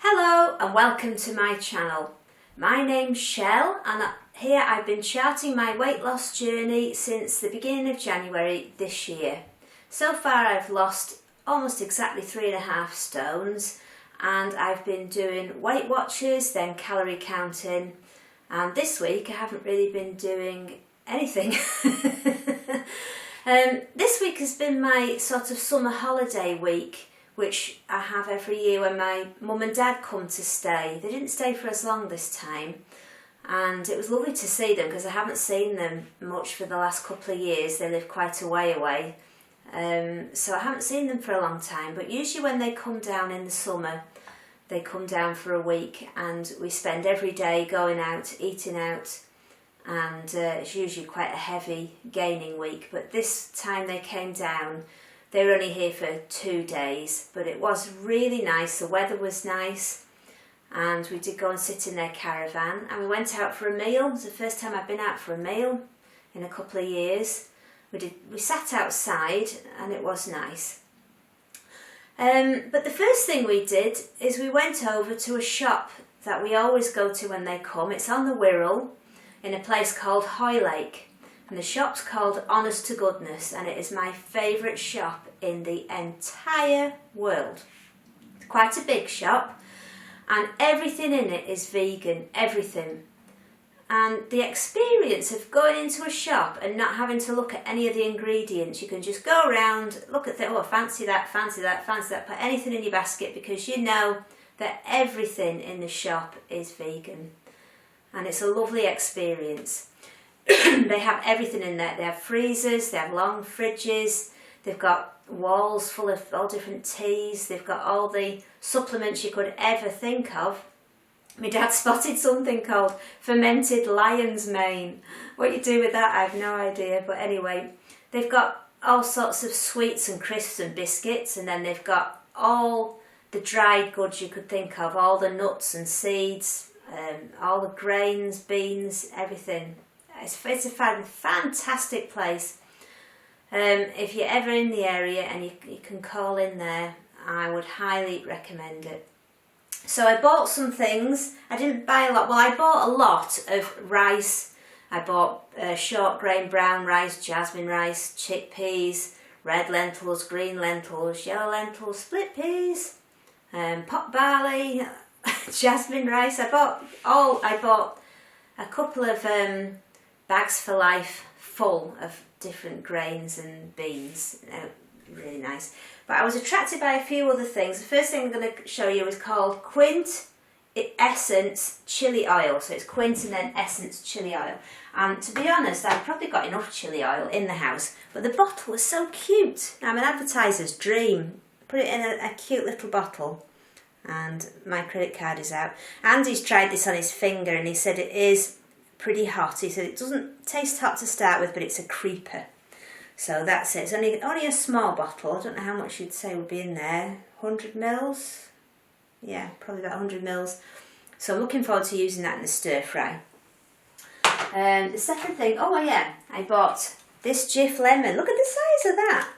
Hello and welcome to my channel. My name's Shell and here I've been charting my weight loss journey since the beginning of January this year. So far I've lost almost exactly 3.5 stones and I've been doing Weight Watchers, then calorie counting, and this week I haven't really been doing anything. This week has been my sort of summer holiday week, which I have every year when my mum and dad come to stay. They didn't stay for as long this time, and it was lovely to see them because I haven't seen them much for the last couple of years. They live quite a way away, so I haven't seen them for a long time. But usually when they come down in the summer, they come down for a week and we spend every day going out, eating out, and it's usually quite a heavy gaining week. But this time they came down. They were only here for 2 days, but it was really nice. The weather was nice, and we did go and sit in their caravan, and we went out for a meal. It was the first time I've been out for a meal in a couple of years. We sat outside, and it was nice. But the first thing we did is we went over to a shop that we always go to when they come. It's on the Wirral in a place called Hoylake. And the shop's called Honest to Goodness, and it is my favourite shop in the entire world. It's quite a big shop, and everything in it is vegan, everything. And the experience of going into a shop and not having to look at any of the ingredients, you can just go around, look at oh, fancy that, fancy that, fancy that, put anything in your basket because you know that everything in the shop is vegan. And it's a lovely experience. They have everything in there. They have freezers, they have long fridges, they've got walls full of all different teas, they've got all the supplements you could ever think of. My dad spotted something called fermented lion's mane. What you do with that, I have no idea, but anyway, they've got all sorts of sweets and crisps and biscuits, and then they've got all the dried goods you could think of, all the nuts and seeds, all the grains, beans, everything. It's a fantastic place. If you're ever in the area and you can call in there, I would highly recommend it. So I bought some things. I didn't buy a lot. Well, I bought a lot of rice. I bought short grain brown rice, jasmine rice, chickpeas, red lentils, green lentils, yellow lentils, split peas, pot barley, jasmine rice. I bought a couple of bags for life full of different grains and beans. Really nice. But I was attracted by a few other things. The first thing I'm going to show you is called Quint Essence Chili Oil. So it's Quint and then Essence Chili Oil. And to be honest, I've probably got enough chili oil in the house. But the bottle was so cute. I'm an advertiser's dream. Put it in a cute little bottle. And my credit card is out. Andy's tried this on his finger and he said it is pretty hot. He said it doesn't taste hot to start with, but it's a creeper. So that's it. It's only a small bottle. I don't know how much you'd say would be in there. 100 mils? Yeah, probably about 100 mils. So I'm looking forward to using that in the stir fry. The second thing, I bought this Jif lemon. Look at the size of that.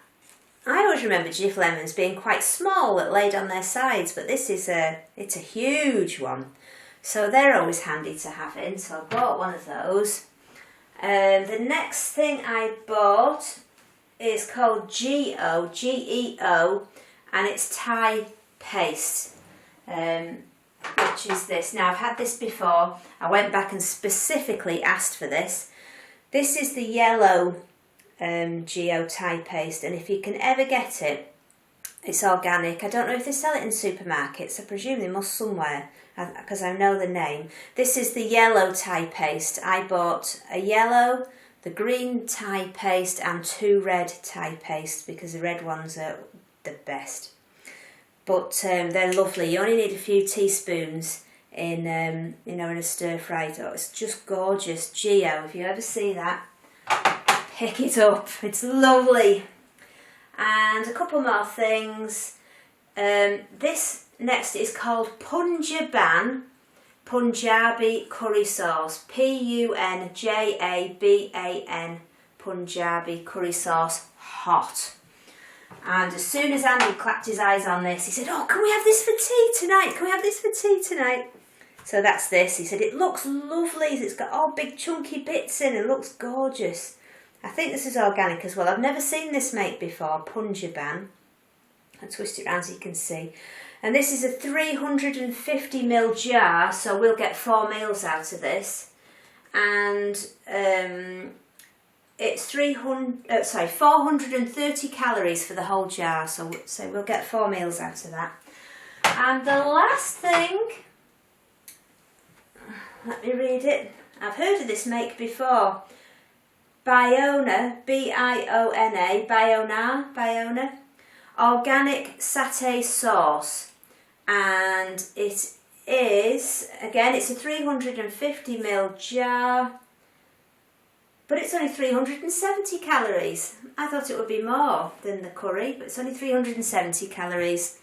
I always remember Jif lemons being quite small that laid on their sides, but this is it's a huge one. So they're always handy to have in, so I bought one of those. The next thing I bought is called Geo, G-E-O, and it's Thai paste, which is this. Now, I've had this before. I went back and specifically asked for this. This is the yellow Geo Thai paste, and if you can ever get it, it's organic. I don't know if they sell it in supermarkets. I presume they must somewhere, because I know the name. This is the yellow Thai paste. I bought a yellow, the green Thai paste, and 2 red Thai paste because the red ones are the best. But they're lovely. You only need a few teaspoons in a stir fry. Oh, it's just gorgeous. Geo, if you ever see that, pick it up. It's lovely. And a couple more things. This next is called Punjaban Punjabi curry sauce. Punjaban Punjabi curry sauce hot. And as soon as Andy clapped his eyes on this, he said, oh, can we have this for tea tonight? Can we have this for tea tonight? So that's this. He said, it looks lovely. It's got all big chunky bits in. It looks gorgeous. I think this is organic as well. I've never seen this make before, Punjaban. I'll twist it around so you can see. And this is a 350ml jar, so we'll get 4 meals out of this. And it's 430 calories for the whole jar, so we'll get 4 meals out of that. And the last thing, let me read it. I've heard of this make before. Biona, B-I-O-N-A, Biona, organic satay sauce. And it is, again, it's a 350ml jar, but it's only 370 calories. I thought it would be more than the curry, but it's only 370 calories.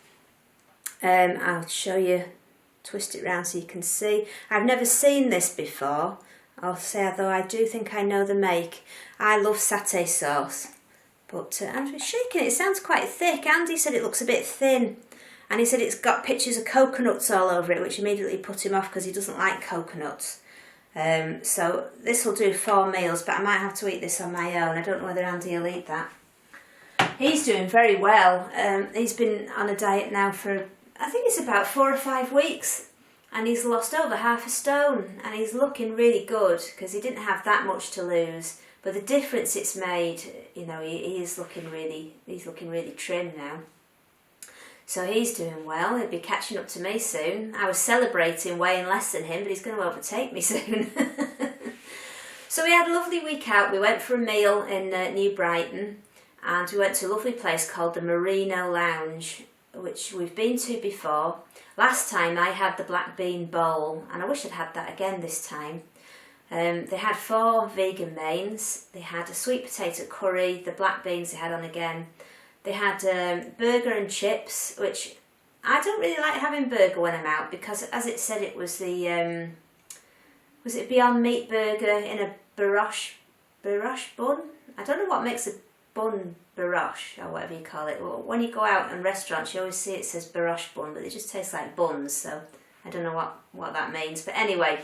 I'll show you, twist it round so you can see. I've never seen this before. I'll say, although I do think I know the make. I love satay sauce, but I'm just shaking it. It sounds quite thick. Andy said it looks a bit thin, and he said it's got pictures of coconuts all over it, which immediately put him off because he doesn't like coconuts. So this will do 4 meals, but I might have to eat this on my own. I don't know whether Andy will eat that. He's doing very well. He's been on a diet now for, I think it's about 4 or 5 weeks. And he's lost over half a stone, and he's looking really good because he didn't have that much to lose. But the difference it's made, you know, he's looking really trim now. So he's doing well. He'll be catching up to me soon. I was celebrating weighing less than him, but he's going to overtake me soon. So we had a lovely week out. We went for a meal in New Brighton, and we went to a lovely place called the Merino Lounge, which we've been to before. Last time I had the black bean bowl, and I wish I'd had that again this time. They had 4 vegan mains. They had a sweet potato curry, the black beans they had on again. They had burger and chips, which I don't really like having burger when I'm out because, as it said, it was the was it Beyond Meat burger in a brioche bun? I don't know what makes a bun brioche or whatever you call it. Well, when you go out in restaurants you always see it says brioche bun, but they just taste like buns, so I don't know what that means. But anyway,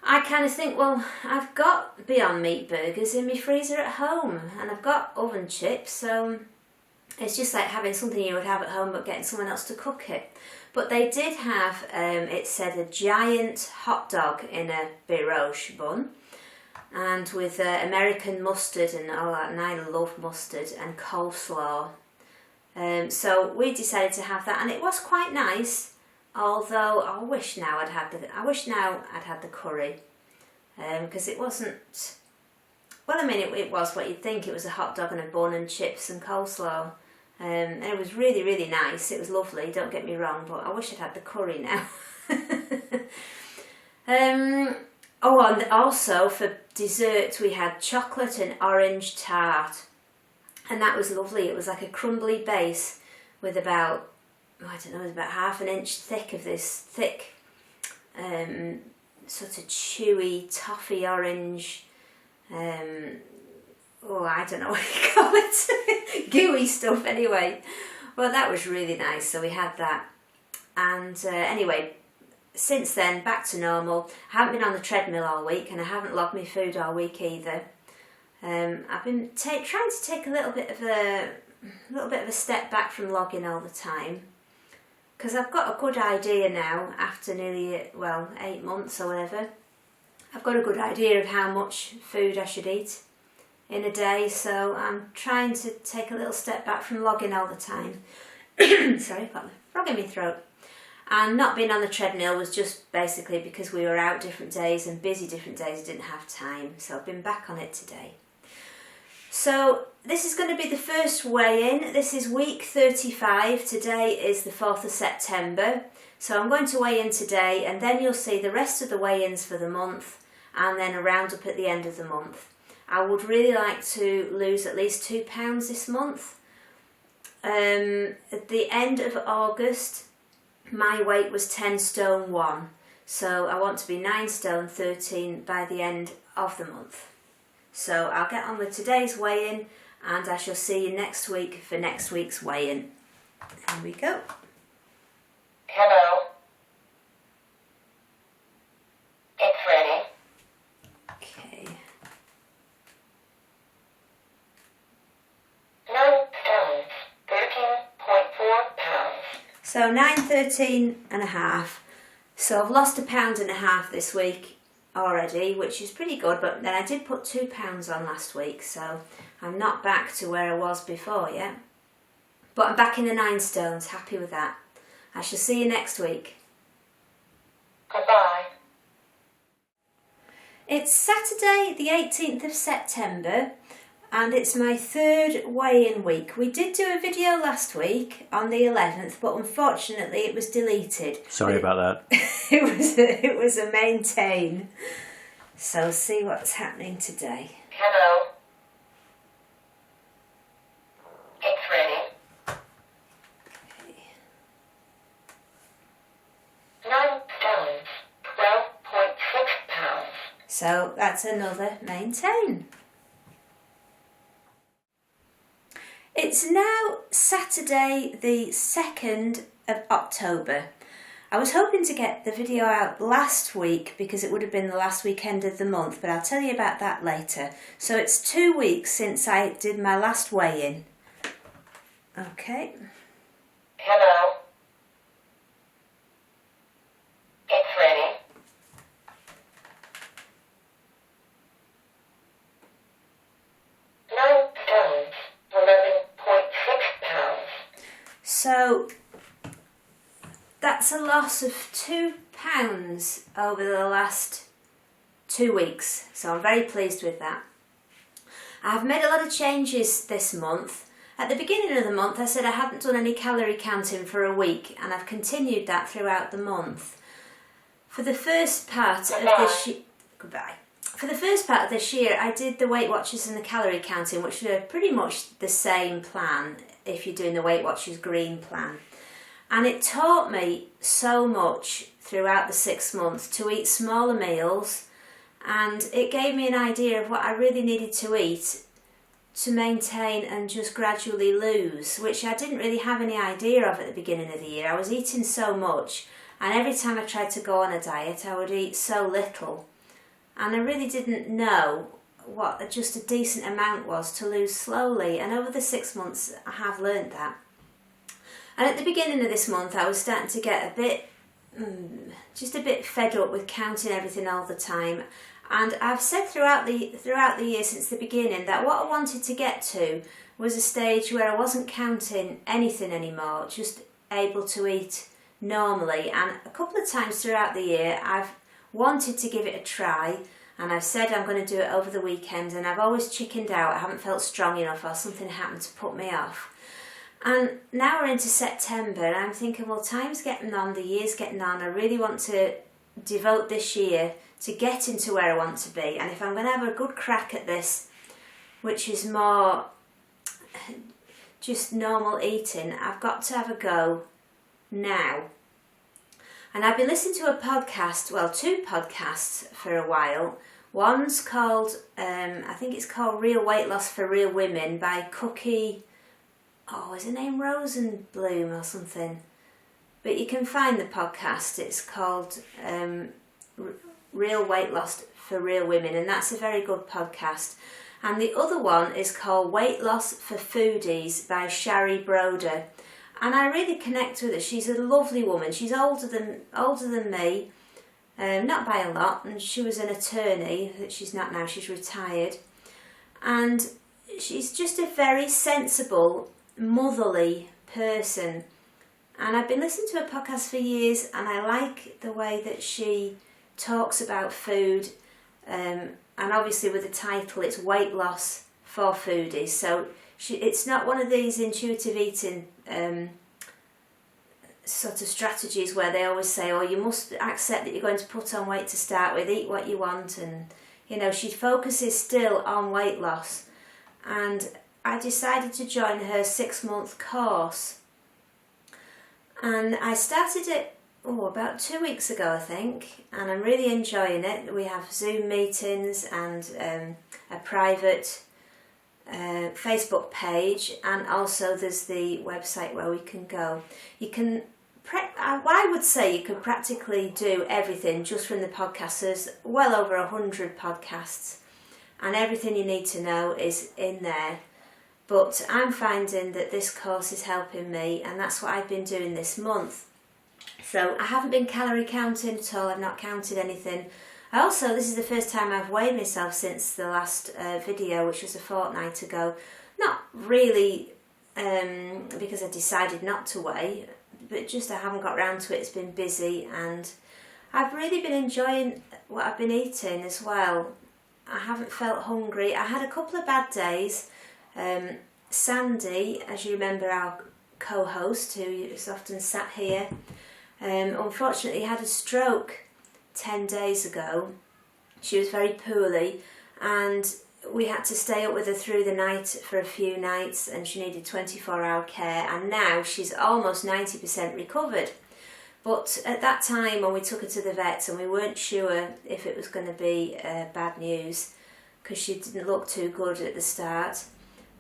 I kind of think, well, I've got Beyond Meat burgers in my freezer at home, and I've got oven chips, so it's just like having something you would have at home but getting someone else to cook it. But they did have, it said, a giant hot dog in a brioche bun, and with American mustard and all that, and I love mustard, and coleslaw. So we decided to have that, and it was quite nice. Although I wish now I'd had the curry, because it wasn't. Well, I mean, it was what you'd think. It was a hot dog and a bun and chips and coleslaw, and it was really, really nice. It was lovely. Don't get me wrong, but I wish I'd had the curry now. Oh, and also for dessert we had chocolate and orange tart, and that was lovely. It was like a crumbly base with about, I don't know, it was about half an inch thick of this thick, sort of chewy toffee orange, oh, I don't know what you call it, gooey stuff anyway. Well, that was really nice, so we had that. And anyway, since then, back to normal. I haven't been on the treadmill all week, and I haven't logged my food all week either. I've been trying to take a little bit of a step back from logging all the time, because I've got a good idea now, after nearly, 8 months or whatever. I've got a good idea of how much food I should eat in a day, so I'm trying to take a little step back from logging all the time. Sorry, I've got a frog in my throat. And not being on the treadmill was just basically because we were out different days and busy different days, I didn't have time, so I've been back on it today. So this is going to be the first weigh-in. This is week 35. Today is the 4th of September. So I'm going to weigh in today, and then you'll see the rest of the weigh-ins for the month, and then a roundup at the end of the month. I would really like to lose at least 2 pounds this month. At the end of August, my weight was 10 stone 1. So I want to be 9 stone 13 by the end of the month. So I'll get on with today's weigh-in, and I shall see you next week for next week's weigh-in. Here we go. Hello. It's ready. Okay. 9 stones, 13.4 pounds. So 9:13.5. So I've lost £1.5 this week already, which is pretty good, but then I did put £2 on last week, so I'm not back to where I was before yet. But I'm back in the 9 stones, happy with that. I shall see you next week. Goodbye. It's Saturday the 18th of September and it's my 3rd weigh-in week. We did do a video last week on the 11th, but unfortunately it was deleted. Sorry about that. It was a maintain. So see what's happening today. Hello. It's ready. Okay. 9 stones, 12.6 pounds. So that's another maintain. It's now Saturday the 2nd of October. I was hoping to get the video out last week because it would have been the last weekend of the month, but I'll tell you about that later. So it's 2 weeks since I did my last weigh-in. Okay. Hello. It's ready. 9 stones, 11.6 pounds. So that's a loss of £2 over the last 2 weeks. So I'm very pleased with that. I've made a lot of changes this month. At the beginning of the month I said I hadn't done any calorie counting for a week, and I've continued that throughout the month. For the first part of this year, For the first part of this year, I did the Weight Watchers and the calorie counting, which were pretty much the same plan if you're doing the Weight Watchers green plan. And it taught me so much throughout the 6 months to eat smaller meals, and it gave me an idea of what I really needed to eat to maintain and just gradually lose, which I didn't really have any idea of at the beginning of the year. I was eating so much, and every time I tried to go on a diet I would eat so little, and I really didn't know what just a decent amount was to lose slowly. And over the 6 months I have learned that. And at the beginning of this month I was starting to get just a bit fed up with counting everything all the time. And I've said throughout the year since the beginning that what I wanted to get to was a stage where I wasn't counting anything anymore, just able to eat normally. And a couple of times throughout the year I've wanted to give it a try, and I've said I'm going to do it over the weekend, and I've always chickened out. I haven't felt strong enough, or something happened to put me off. And now we're into September and I'm thinking, well, time's getting on, the year's getting on. I really want to devote this year to getting to where I want to be. And if I'm going to have a good crack at this, which is more just normal eating, I've got to have a go now. And I've been listening to a podcast, well, 2 podcasts for a while. One's called, I think it's called Real Weight Loss for Real Women by Cookie, is her name Rosenblum or something? But you can find the podcast. It's called Real Weight Loss for Real Women, and that's a very good podcast. And the other one is called Weight Loss for Foodies by Shari Broder. And I really connect with her. She's a lovely woman. She's older than me, not by a lot. And she was an attorney. She's not now. She's retired. And she's just a very sensible, motherly person. And I've been listening to her podcast for years, and I like the way that she talks about food. And obviously with the title, it's Weight Loss for Foodies. So it's not one of these intuitive eating sort of strategies where they always say, oh, you must accept that you're going to put on weight to start with, eat what you want. And, you know, she focuses still on weight loss. And I decided to join her 6-month course. And I started it about 2 weeks ago, I think, and I'm really enjoying it. We have Zoom meetings and a private Facebook page, and also there's the website where we can go. You can, I would say you could practically do everything just from the podcast. There's well over 100 podcasts, and everything you need to know is in there. But I'm finding that this course is helping me, and that's what I've been doing this month. So I haven't been calorie counting at all, I've not counted anything. This is the first time I've weighed myself since the last video, which was a fortnight ago. Not really because I decided not to weigh, but just I haven't got round to it. It's been busy, and I've really been enjoying what I've been eating as well. I haven't felt hungry. I had a couple of bad days. Sandy, as you remember, our co-host, who is often sat here, unfortunately had a stroke 10 days ago. She was very poorly, and we had to stay up with her through the night for a few nights, and she needed 24-hour care, and now she's almost 90% recovered. But at that time when we took her to the vet, and we weren't sure if it was going to be bad news, because she didn't look too good at the start,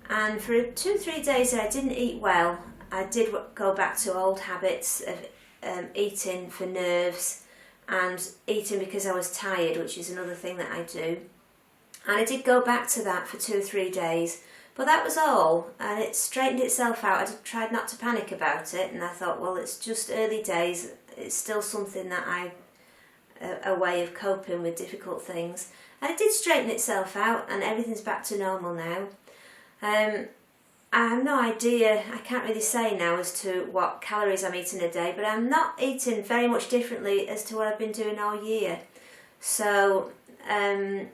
and for 2-3 days I didn't eat well. I did go back to old habits of eating for nerves and eating because I was tired, which is another thing that I do. And I did go back to that for 2-3 days, but that was all, and it straightened itself out. I tried not to panic about it, and I thought, well, it's just early days. It's still something that a way of coping with difficult things. And it did straighten itself out, and everything's back to normal now. I have no idea, I can't really say now as to what calories I'm eating a day, but I'm not eating very much differently as to what I've been doing all year. So I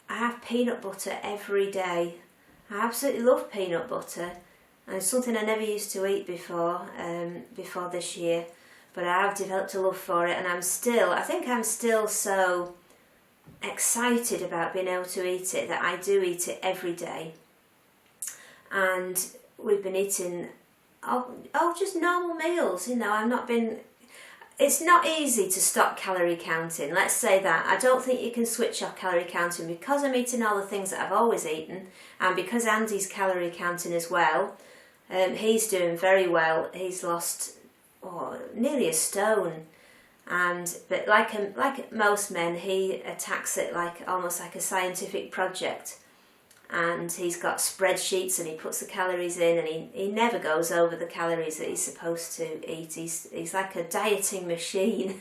have peanut butter every day. I absolutely love peanut butter, and it's something I never used to eat before this year, but I have developed a love for it, and I think I'm still so excited about being able to eat it that I do eat it every day. And we've been eating just normal meals, it's not easy to stop calorie counting, let's say that. I don't think you can switch off calorie counting, because I'm eating all the things that I've always eaten, and because Andy's calorie counting as well. He's doing very well. He's lost nearly a stone, but like most men, he attacks it almost like a scientific project. And he's got spreadsheets, and he puts the calories in, and he never goes over the calories that he's supposed to eat. He's like a dieting machine.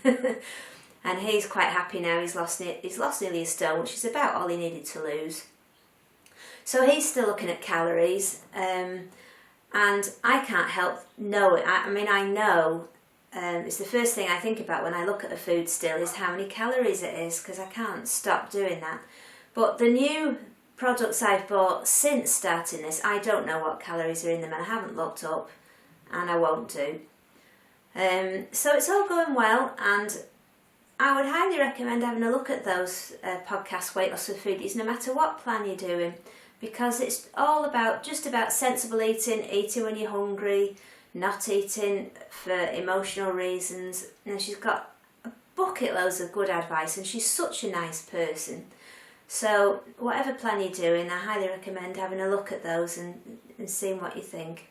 And he's quite happy now. He's lost nearly a stone, which is about all he needed to lose. So he's still looking at calories, and I can't help know it. I know it's the first thing I think about when I look at the food still, is how many calories it is, because I can't stop doing that. But the new products I've bought since starting this, I don't know what calories are in them, and I haven't looked up, and I won't do. So it's all going well, and I would highly recommend having a look at those podcast Weight Loss with Foodies, no matter what plan you're doing, because it's all about sensible eating when you're hungry, not eating for emotional reasons. And she's got a bucket loads of good advice, and she's such a nice person. So whatever plan you're doing, I highly recommend having a look at those and seeing what you think.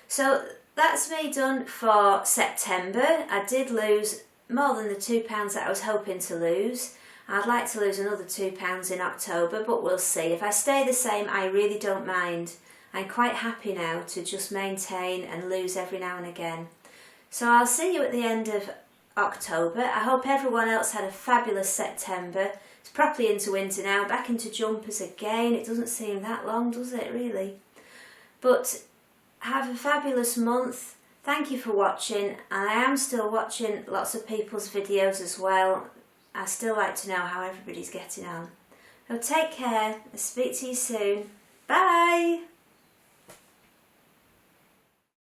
So that's me done for September. I did lose more than the £2 that I was hoping to lose. I'd like to lose another £2 in October, but we'll see. If I stay the same, I really don't mind. I'm quite happy now to just maintain and lose every now and again. So I'll see you at the end of October. I hope everyone else had a fabulous September. It's properly into winter now, back into jumpers again. It doesn't seem that long, does it, really? But have a fabulous month. Thank you for watching, and I am still watching lots of people's videos as well. I still like to know how everybody's getting on. So take care. I'll speak to you soon. Bye!